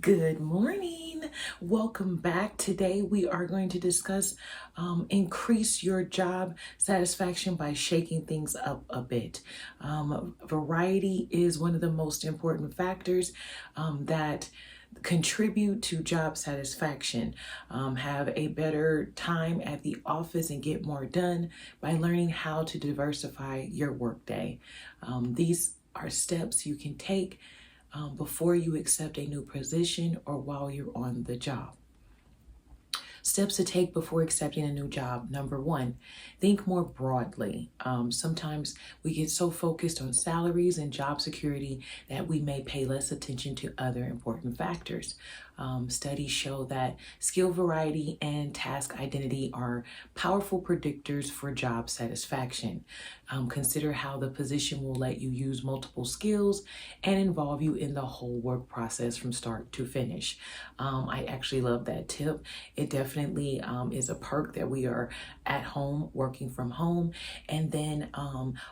Good morning. Welcome back. Today we are going to discuss increase your job satisfaction by shaking things up a bit. Variety is one of the most important factors that contribute to job satisfaction. Have a better time at the office and get more done by learning how to diversify your workday. These are steps you can take before you accept a new position or while you're on the job. Steps to take before accepting a new job. Number one, think more broadly. Sometimes we get so focused on salaries and job security that we may pay less attention to other important factors. Studies show that skill variety and task identity are powerful predictors for job satisfaction. Consider how the position will let you use multiple skills and involve you in the whole work process from start to finish. I actually love that tip. It definitely is a perk that we are at home, working from home. And then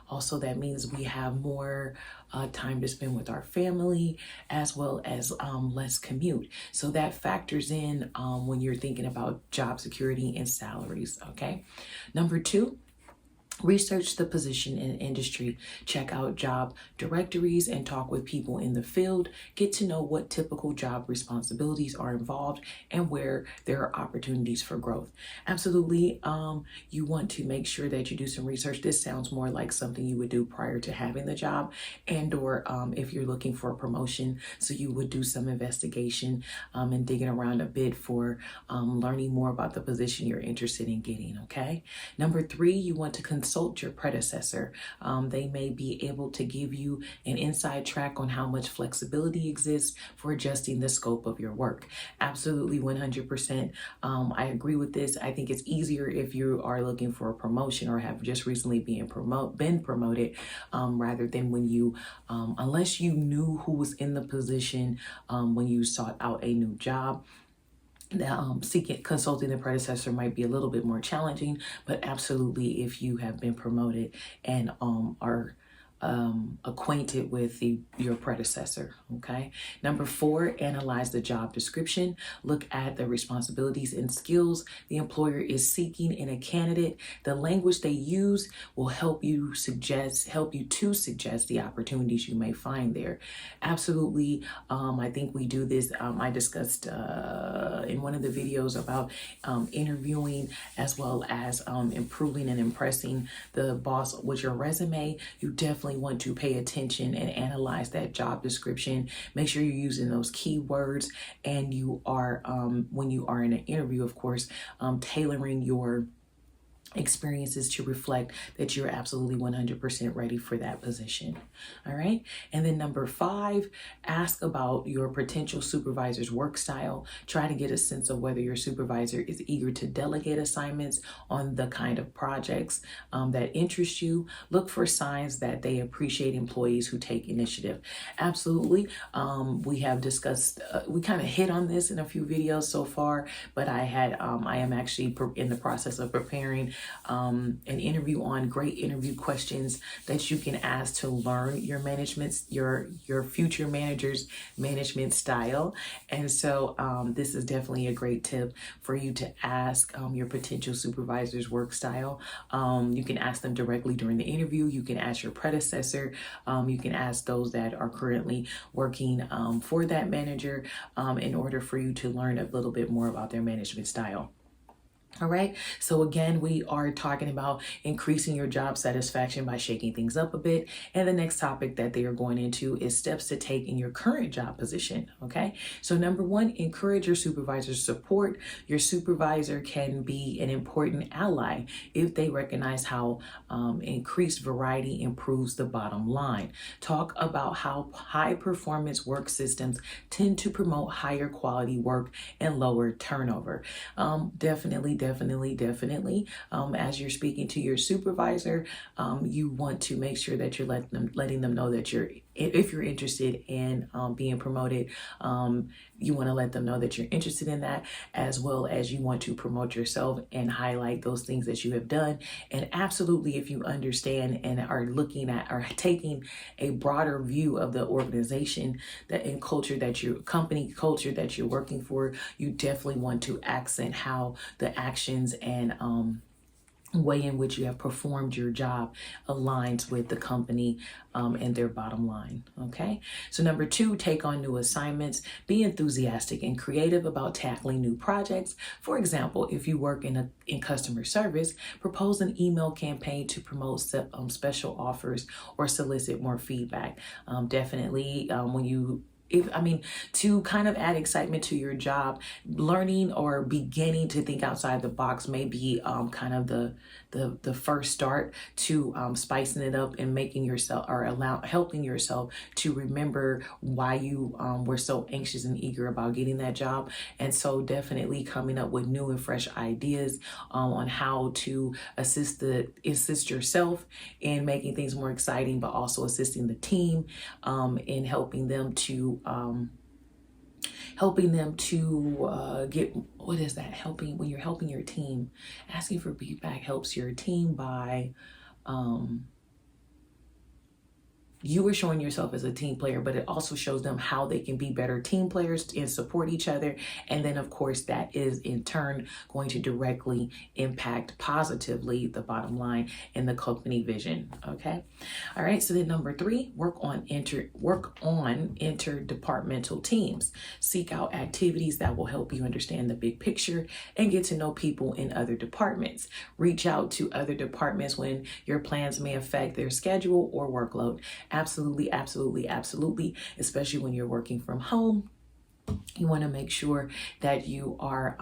also that means we have more time to spend with our family, as well as less commute. So that factors in when you're thinking about job security and salaries, okay? Number two, research the position and industry, check out job directories and talk with people in the field. Get to know what typical job responsibilities are involved and where there are opportunities for growth. Absolutely, you want to make sure that you do some research. This sounds more like something you would do prior to having the job, and or if you're looking for a promotion, so you would do some investigation and digging around a bit for learning more about the position you're interested in getting, okay? Number three, you want to consult your predecessor. They may be able to give you an inside track on how much flexibility exists for adjusting the scope of your work. Absolutely, 100%. I agree with this. I think it's easier if you are looking for a promotion or have just recently been promoted, rather than when you, unless you knew who was in the position when you sought out a new job. Consulting the predecessor might be a little bit more challenging, but absolutely, if you have been promoted and are acquainted with your predecessor, okay? Number four, analyze the job description. Look at the responsibilities and skills the employer is seeking in a candidate. The language they use will help you to suggest the opportunities you may find there. Absolutely, I think we do this. I discussed in one of the videos about interviewing, as well as improving and impressing the boss with your resume. You definitely want to pay attention and analyze that job description. Make sure you're using those keywords, and you are, when you are in an interview, of course, tailoring your experiences to reflect that you're absolutely 100% ready for that position. All right. And then number five, ask about your potential supervisor's work style. Try to get a sense of whether your supervisor is eager to delegate assignments on the kind of projects that interest you. Look for signs that they appreciate employees who take initiative. Absolutely. We have discussed, we kind of hit on this in a few videos so far, but I am actually in the process of preparing an interview on great interview questions that you can ask to learn your your future manager's management style. And so this is definitely a great tip for you to ask your potential supervisor's work style. You can ask them directly during the interview. You can ask your predecessor. You can ask those that are currently working for that manager in order for you to learn a little bit more about their management style. All right. So again, we are talking about increasing your job satisfaction by shaking things up a bit. And the next topic that they are going into is steps to take in your current job position. Okay. So number one, encourage your supervisor's support. Your supervisor can be an important ally if they recognize how increased variety improves the bottom line. Talk about how high performance work systems tend to promote higher quality work and lower turnover. Definitely definitely, as you're speaking to your supervisor, you want to make sure that you're letting them know that if you're interested in being promoted, you want to let them know that you're interested in that, as well as you want to promote yourself and highlight those things that you have done. And absolutely, if you understand and are looking at or taking a broader view of the organization that and culture that your company culture that you're working for, you definitely want to accent how the actions and way in which you have performed your job aligns with the company and their bottom line. Okay. So number 2, take on new assignments. Be enthusiastic and creative about tackling new projects. For example, if you work in customer service, propose an email campaign to promote special offers or solicit more feedback. Definitely, when you to kind of add excitement to your job, learning or beginning to think outside the box may be kind of the first start to spicing it up and making yourself or helping yourself to remember why you were so anxious and eager about getting that job. And so definitely coming up with new and fresh ideas on how to assist yourself in making things more exciting, but also assisting the team in helping them to get, what is that, helping when you're helping your team, asking for feedback helps your team by you are showing yourself as a team player, but it also shows them how they can be better team players and support each other. And then, of course, that is in turn going to directly impact positively the bottom line and the company vision. Okay. All right. So then number 3, work on interdepartmental teams. Seek out activities that will help you understand the big picture and get to know people in other departments. Reach out to other departments when your plans may affect their schedule or workload. Absolutely, especially when you're working from home. You want to make sure that you are,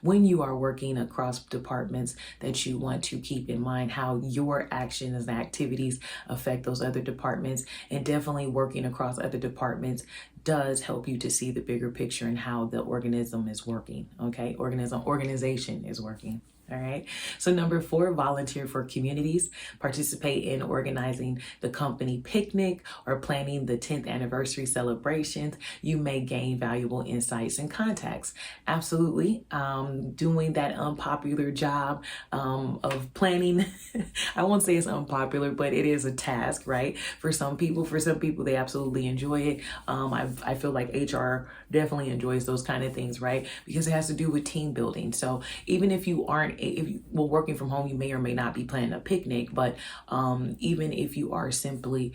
when you are working across departments, that you want to keep in mind how your actions and activities affect those other departments. And definitely working across other departments does help you to see the bigger picture and how the organism is working. Okay, organization is working. All right. So number 4, volunteer for communities. Participate in organizing the company picnic or planning the 10th anniversary celebrations. You may gain valuable insights and contacts. Absolutely. Doing that unpopular job of planning. I won't say it's unpopular, but it is a task, right? For some people, they absolutely enjoy it. I feel like HR definitely enjoys those kind of things, right? Because it has to do with team building. So even if you aren't, working from home, you may or may not be planning a picnic, but even if you are simply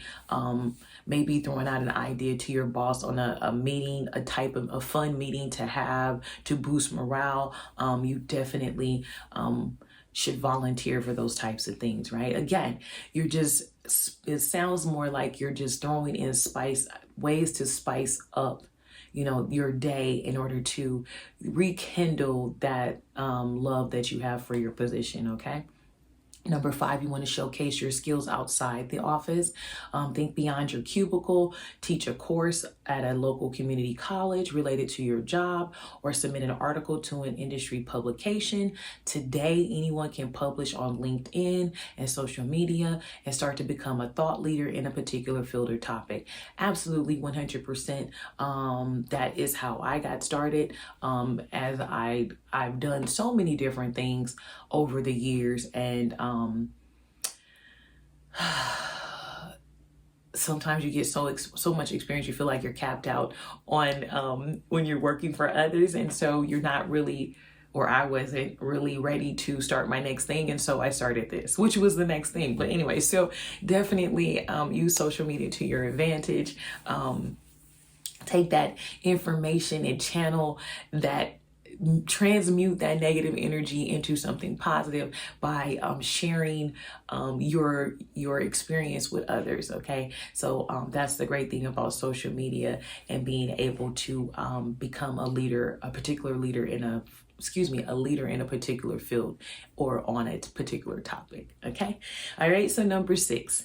maybe throwing out an idea to your boss on a meeting, a type of a fun meeting to have to boost morale, you definitely should volunteer for those types of things, right? Again, it sounds more like you're just throwing in ways to spice up your day in order to rekindle that love that you have for your position. Okay. Number 5, you want to showcase your skills outside the office. Think beyond your cubicle, teach a course at a local community college related to your job, or submit an article to an industry publication. Today, anyone can publish on LinkedIn and social media and start to become a thought leader in a particular field or topic. Absolutely, 100%. That is how I got started. As I've done so many different things over the years, and sometimes you get so much experience, you feel like you're capped out on when you're working for others, and so you're not really, or I wasn't really ready to start my next thing, and so I started this, which was the next thing. But anyway, so definitely use social media to your advantage. Take that information and channel that, transmute that negative energy into something positive by sharing your experience with others. Okay, so that's the great thing about social media and being able to become a particular leader in a a leader in a particular field or on a particular topic. Okay. All right. So number 6,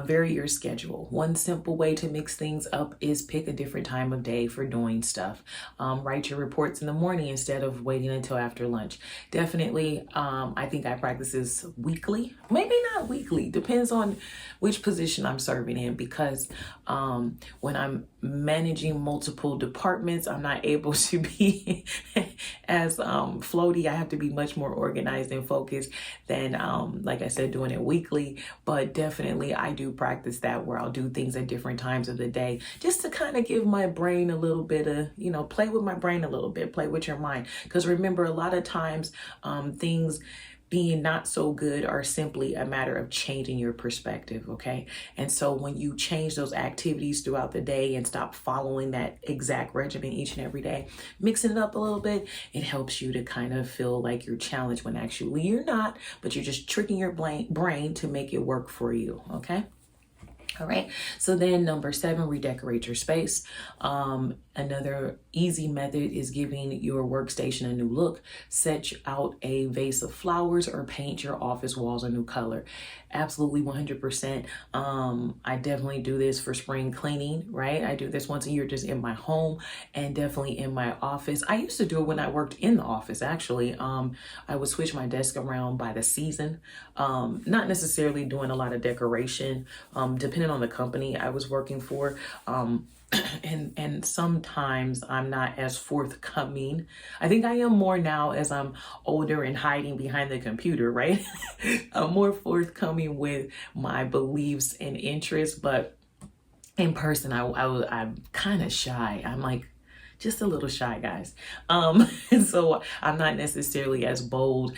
vary your schedule. One simple way to mix things up is pick a different time of day for doing stuff. Write your reports in the morning instead of waiting until after lunch. Definitely. I think I practice this weekly, maybe not weekly, depends on which position I'm serving in, because when I'm managing multiple departments, I'm not able to be as floaty. I have to be much more organized and focused than, like I said, doing it weekly. But definitely I do practice that, where I'll do things at different times of the day, just to kind of give my brain a little bit of, play with my brain a little bit, play with your mind. Because remember, a lot of times things being not so good are simply a matter of changing your perspective, okay? And so when you change those activities throughout the day and stop following that exact regimen each and every day, mixing it up a little bit, it helps you to kind of feel like you're challenged when actually you're not, but you're just tricking your brain to make it work for you, okay? All right. So then number 7, redecorate your space. Another easy method is giving your workstation a new look. Set out a vase of flowers or paint your office walls a new color. Absolutely 100%. I definitely do this for spring cleaning, right? I do this once a year just in my home and definitely in my office. I used to do it when I worked in the office, actually. I would switch my desk around by the season. Not necessarily doing a lot of decoration, depending on the company I was working for. And sometimes I'm not as forthcoming. I think I am more now as I'm older and hiding behind the computer, right? I'm more forthcoming with my beliefs and interests, but in person, I'm kind of shy. I'm like, just a little shy, guys. And so I'm not necessarily as bold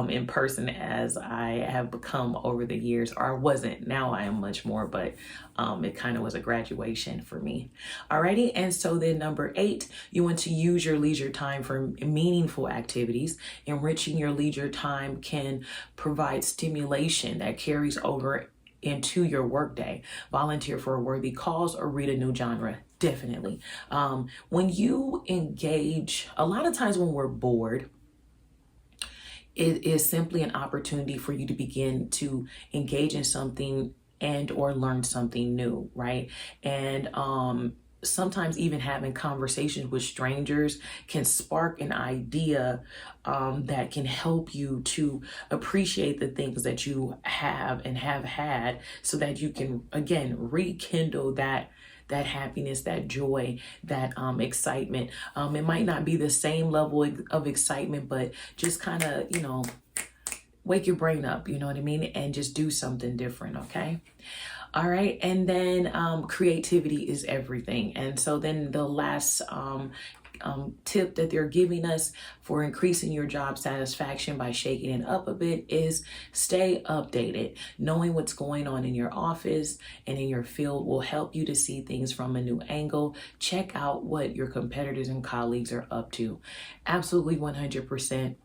in person as I have become over the years, or I wasn't. Now I am much more, but it kind of was a graduation for me. Alrighty, and so then number 8, you want to use your leisure time for meaningful activities. Enriching your leisure time can provide stimulation that carries over into your workday. Volunteer for a worthy cause or read a new genre. Definitely. When you engage, a lot of times when we're bored, it is simply an opportunity for you to begin to engage in something and or learn something new, right? And sometimes even having conversations with strangers can spark an idea that can help you to appreciate the things that you have and have had, so that you can, again, rekindle that happiness, that joy, that excitement. It might not be the same level of excitement, but just kind of, wake your brain up, you know what I mean? And just do something different, okay? All right. And then creativity is everything. And so then the last tip that they're giving us for increasing your job satisfaction by shaking it up a bit is stay updated. Knowing what's going on in your office and in your field will help you to see things from a new angle. Check out what your competitors and colleagues are up to. Absolutely 100%.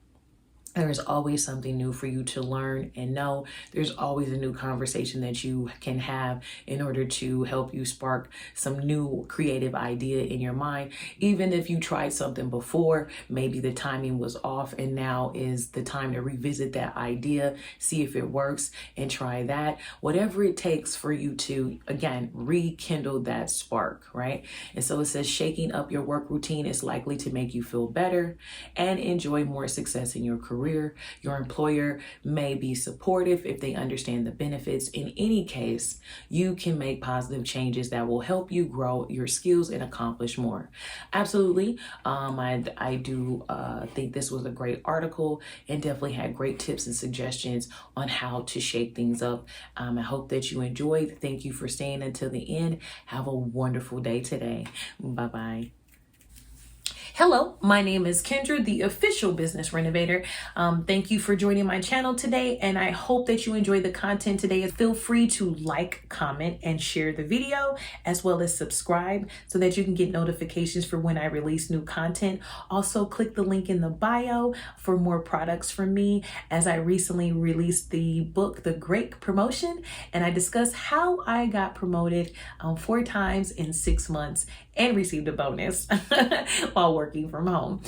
There's always something new for you to learn and know. There's always a new conversation that you can have in order to help you spark some new creative idea in your mind. Even if you tried something before, maybe the timing was off and now is the time to revisit that idea, see if it works and try that. Whatever it takes for you to, again, rekindle that spark, right? And so it says shaking up your work routine is likely to make you feel better and enjoy more success in your career. Your employer may be supportive if they understand the benefits. In any case, you can make positive changes that will help you grow your skills and accomplish more. Absolutely. I do think this was a great article and definitely had great tips and suggestions on how to shake things up. I hope that you enjoyed. Thank you for staying until the end. Have a wonderful day today. Bye-bye. Hello, my name is Kendra, the official business renovator. Thank you for joining my channel today, and I hope that you enjoy the content today. Feel free to like, comment, and share the video, as well as subscribe so that you can get notifications for when I release new content. Also, click the link in the bio for more products from me, as I recently released the book, The Great Promotion, and I discuss how I got promoted 4 times in 6 months and received a bonus while working from home.